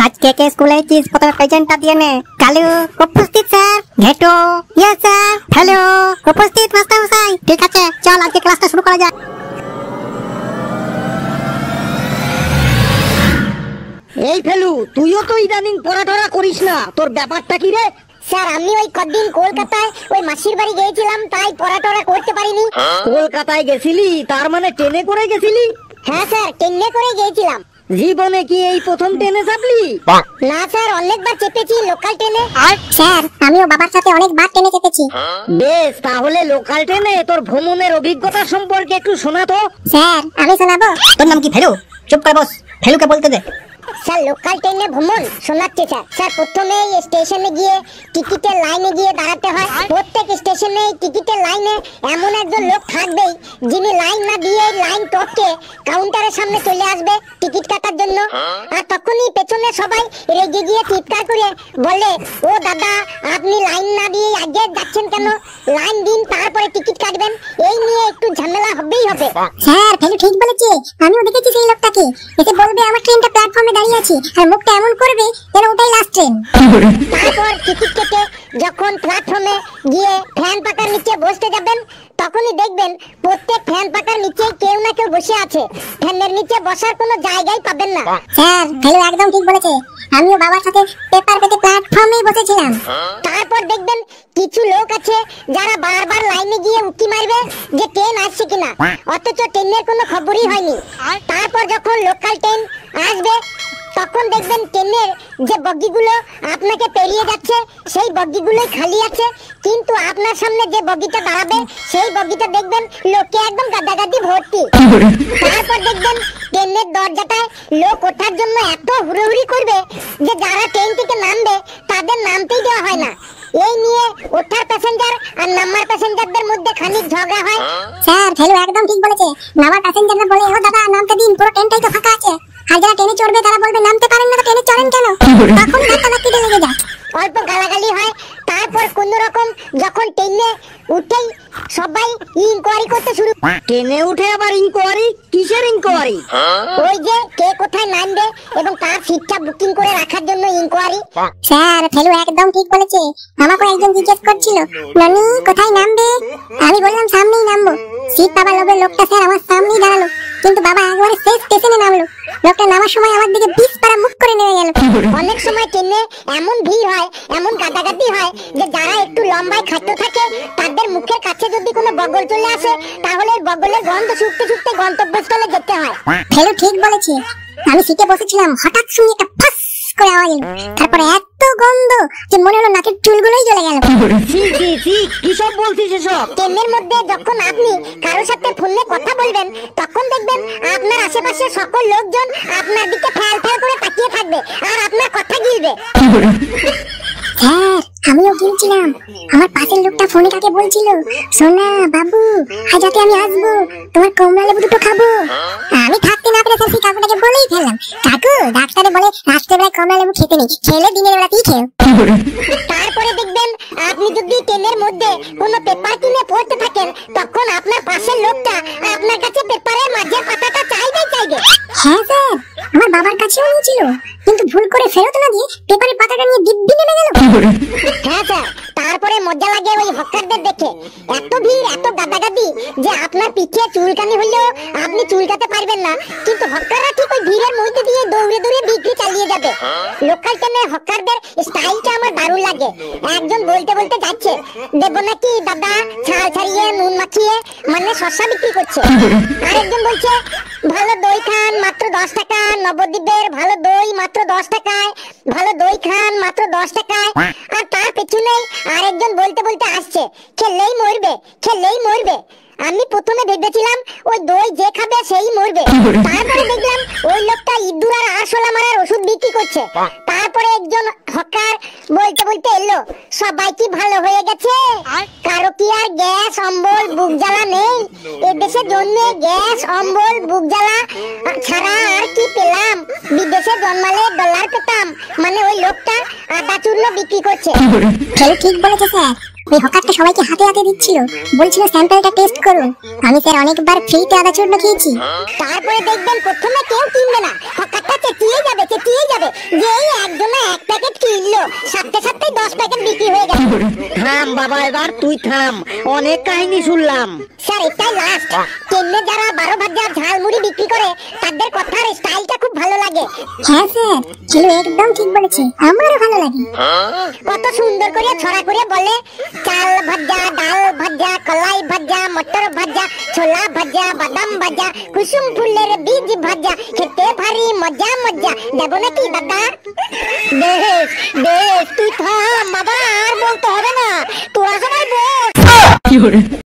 आज के स्कूल चीज पत्र प्रेजेंट दिए ने कालू उपस्थित sir ghetto yes sir hello उपस्थित मास्टर मশাই ঠিক আছে চল আজকে ক্লাসটা শুরু করা যাক। এই ফেলু তুইও তো ইদানিং পড়াশোনা করিস না, তোর ব্যাপারটা কি রে? স্যার আমি ওই কদিন কলকাতায় ওই মাসির বাড়ি গিয়েছিলাম, তাই পড়াশোনা করতে পারিনি। কলকাতায় গেছিলি? তার মানে ট্রেনে করে গেছিলি? হ্যাঁ স্যার ট্রেনে করে গিয়েছিলাম। জীবনে কি এই প্রথম ট্রেনে চাপলি? না স্যার অনেকবার চেপেছি লোকাল ট্রেনে। স্যার আমিও বাবার সাথে অনেকবার ট্রেনে চেপেছি। বেশ, তাহলে লোকাল ট্রেনে তোর ভ্রমণের অভিজ্ঞতা সম্পর্কে একটু শোনা তো। স্যার আমি শোনাবো। তোর নাম কি ফেলু? চুপ করে বস, ফেলুকে বলতে দে। স্যার লোকাল ট্রেনে ভ্রমণ শোনাচ্ছি স্যার। স্যার প্রথমে স্টেশনে গিয়ে টিকিটের লাইনে গিয়ে দাঁড়াতে হয়। প্রত্যেক স্টেশনে টিকিটের লাইনে এমন একজন লোক থাকবেই যিনি লাইন না দিয়ে লাইন টপকে কাউন্টারের সামনে চলে আসবে টিকিট কাটার জন্য। আর তখনই পেছনে সবাই রেগে গিয়ে চিৎকার করে বলে, ও দাদা আপনি লাইন না দিয়ে আগে যাচ্ছেন কেন? লাইন দিন তারপরে টিকিট কাটবেন। এই নিয়ে একটু ঝামেলা হবেই হবে। স্যার ফেলু ঠিক বলেছে, আমিও দেখেছি সেই লোকটাকে। এসে বলবে আমার ট্রেনটা প্ল্যাটফর্মে দাঁড়িয়ে আছে আর মুখটা এমন করবে যেন ওটাই লাস্ট ট্রেন। তারপর টিকিট কেটে যখন প্ল্যাটফর্মে গিয়ে ফ্যান পাকার নিচে বসতে যাবেন তখনই দেখবেন প্রত্যেক ফ্যান পাকার নিচে কেউ না কেউ বসে আছে। ফ্যানের নিচে বসার কোনো জায়গাই পাবেন না। স্যার ফেলু একদম ঠিক বলেছে, আমিও বাবার সাথে পেপার পেতে প্ল্যাটফর্মেই বসেছিলাম। তারপর দেখবেন কিছু লোক আছে যারা বারবার লাইনে গিয়ে উকি মারবে যে ট্রেন আসছে কিনা, অথচ ট্রেনের কোনো খবরই হয়নি। তারপর যখন লোকাল ট্রেন আসবে তখন দেখবেন ট্রেনের যে বগিগুলো আপনাকে পেরিয়ে যাচ্ছে সেই বগিগুলোই খালি আছে, কিন্তু আপনার সামনে যে বগিটা দাঁড়াবে সেই বগিটা দেখবেন লোকে একদম গাদাগাদি ভর্তি। তারপর দেখবেন ট্রেনের দরজাটায় লোক ওঠার জন্য এত হুড়োহুড়ি করবে যে যারা ট্রেন থেকে নামবে তাদের নামতেই দেওয়া হয় না। এই নিয়ে ওঠার প্যাসেঞ্জার আর নামার প্যাসেঞ্জারদের মধ্যে খানিক ঝগড়া হয়। স্যার ফেলু একদম ঠিক বলেছে, নামার প্যাসেঞ্জাররা বলে, ও দাদা নামতে দিন, পুরো ট্রেনটাই তো ফাঁকা আছে। আর যারা ট্রেনে চড়বে তারা বলবে নামতে পারেন না তো ট্রেনে চড়েন কেন? তখন ধাক্কাধাক্কিতে লেগে যায়, অল্প গালাগালি হয়। তারপর কোন রকম যখন ট্রেনে উঠেই সবাই ইনকোয়ারি করতে শুরু। ট্রেনে উঠে আবার ইনকোয়ারি? কিসের ইনকোয়ারি? ওই যে কে কোথায় নামবে এবং তার সিটটা বুকিং করে রাখার জন্য ইনকোয়ারি। স্যার ফেলু একদম ঠিক বলেছে, আমাকে একজন জিজ্ঞেস করছিল, ননি কোথায় নামবে? আমি বললাম সামনেই নামবো। সিট পাবার লোভে লোকটা স্যার আমার সামনেই দাঁড়ালো, কিন্তু বাবা একবারে শেষ স্টেশনে নামলো। লোকটা নামার সময় আমার দিকে 20 পারা মুখ করে নেমে গেল। অনেক সময় ট্রেনে এমন ভিড় হয়, এমন গাদাগাদি হয় যে যারা একটু লম্বায় খাটো থাকে তাদের মুখের কাছে যদি কোনো বগল চলে আসে তাহলে বগলের গন্ধ শুকতে শুকতে গন্তব্যস্থলে যেতে হয়। ফেলু ঠিক বলেছে, আমি সিটে বসেছিলাম, হঠাৎ শুনি একটা ফাস করে আওয়াজ এলো, তারপরে এত গন্ধ যে মনে হলো নাকের চুলগুলোই জ্বলে গেল। কি সব বলছিস এসব? ট্রেনের মধ্যে যখন আপনি কারোর সাথে ফোনে কথা বলবেন তখন দেখবেন আপনার আশেপাশে সকল লোকজন আপনার দিকে ফ্যাল ফ্যাল করে তাকিয়ে থাকবে আর আপনার কথা গিলবে। স্যার আমিও গিলছিলাম, আমার পাশের লোকটা ফোনে কাকে বলছিল, সোনা বাবু আজ রাতে আমি আসবো, তোমার কমলা লেবু দুটো খাবো। আমি থাকতে না পেরে সেই কাকুটাকে বলেই ফেললাম, কাকু ডাক্তারে বলে রাত্রেবেলায় কমলা লেবু খেতে নেই, খেলে দিনের বেলাতেই খেও। তারপরে দেখবেন আপনি যদি ট্রেনের মধ্যে কোনো পেপার কিনে পড়তে থাকেন তখন আপনার পাশের লোকটা আপনার কাছে পেপারের মাঝের পাতাটা চাইবে। হ্যাঁ স্যার আমার বাবার কাছেও নিয়েছিল, কিন্তু ভুল করে ফেরত না দিয়ে পেপারের পাতাটা নিয়ে দিব্যি নেমে গেল। হ্যাঁ স্যার তারপরে মজা লাগে ওই হকারদের দেখে, এত ভিড় এত গাদাগাদি যে আপনার পিঠে চুলকানি হলেও আপনি চুলকাতে পারবেন না, কিন্তু হকাররা ঠিক ওই ভিড়ের মধ্যে দিয়ে দৌড়ে দৌড়ে বিক্রি চালিয়ে যাবে। লোকাল ট্রেনে হকারদের স্টাইলটা আমার দারুণ লাগে। একজন বলতে বলতে যাচ্ছে, দেবো নাকি দাদা ছাল ছাড়িয়ে নুন মাখিয়ে, মানে শসা বিক্রি করছে। আরেকজন বলছে ভালো দই খান মাত্র 10 টাকা, নবদ্বীপের ভালো দই মাত্র 10 টাকায়, ভালো দই খান মাত্র 10 টাকায়। আর তার পেছনেই আরেকজন বলতে বলতে আসছে, খেললেই মরবে খেললেই মরবে। আমি প্রথমে ভেবেছিলাম ওই দই যে খাবে সেই মরবে, তারপরে দেখলাম ওই লোকটা ইঁদুর আর আরশোলা মারার ওষুধ বিক্রি করছে। তারপরে একজন হকার বলতে বলতে এলো, সবাই কি ভালো হয়ে গেছে? কারো কি আর গ্যাস অম্বল বুক জ্বালা নেই? এদেশে জন্মে গ্যাস অম্বল বুক জ্বালা ছাড়া আর কি পেলাম? বিদেশে জন্মালে ডলার পেতাম। মানে ওই লোকটা আদা চূর্ণ বিক্রি করছে। ঠিক বলেছে স্যার, ওই হকারটা সবাইকে হাতে হাতে দিচ্ছিল, বলছিল স্যাম্পলটা টেস্ট করুন। আমি স্যার অনেকবার ফ্রিতে আদা চূর্ণ খেয়েছি। তারপরে দেখবেন প্রথমে কেউ কিনবে না, হকারটা চেঁচিয়ে যাবে যে এই থাম বাবা, এবার তুই থাম, অনেক কাহিনী শুনলাম। স্যার এটাই লাস্ট। ট্রেনে যারা 12 ভাজা ঝালমুড়ি বিক্রি করে তাদের কথার স্টাইলটা খুব ভালো লাগে। হ্যাঁ স্যার, ছেলে একদম ঠিক বলেছে, আমারও ভালো লাগে। কত সুন্দর করে ছড়া করে বলে, চাল ভাজা, ডাল ভাজা, কলাই ভাজা, মটর ভাজা, ছোলা ভাজা, বাদাম ভাজা, কুসুম ফুলের বীজ ভাজা, খেতে ভারী মজা মজা। দেব নাকি দাদা? বেশ বেশ, তুই থাম বাবা, আর বলতে হবে না, তোরা সবাই বস।